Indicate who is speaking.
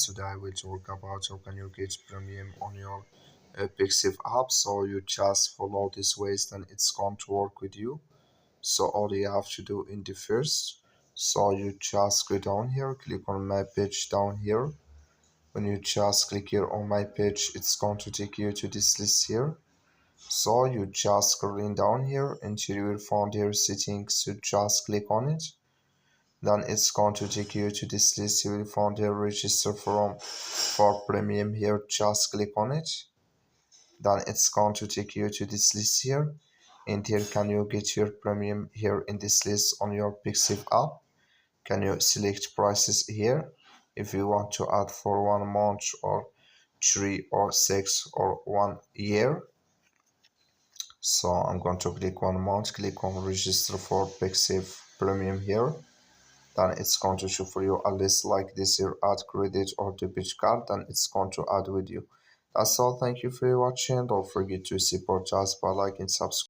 Speaker 1: Today I will talk about how can you get premium on your Pixiv app. So you just follow these ways, then it's going to work with you. So all you have to do in the first, so you just go down here, click on my page down here. When you just click here on my page, it's going to take you to this list here. So you just scrolling down here until you will find here settings. You just click on it. Then it's going to take you to this list. You will find here register for premium here. Just click on it. Then it's going to take you to this list here. And here can you get your premium here in this list on your Pixiv app. Can you select prices here if you want to add for 1 month or 3 or 6 or 1 year. So I'm going to click 1 month, click on register for Pixiv premium here. Then it's going to show for you a list like this here, add credit or debit card, then it's going to add with you. That's all. Thank you for watching. Don't forget to support us by liking, subscribe.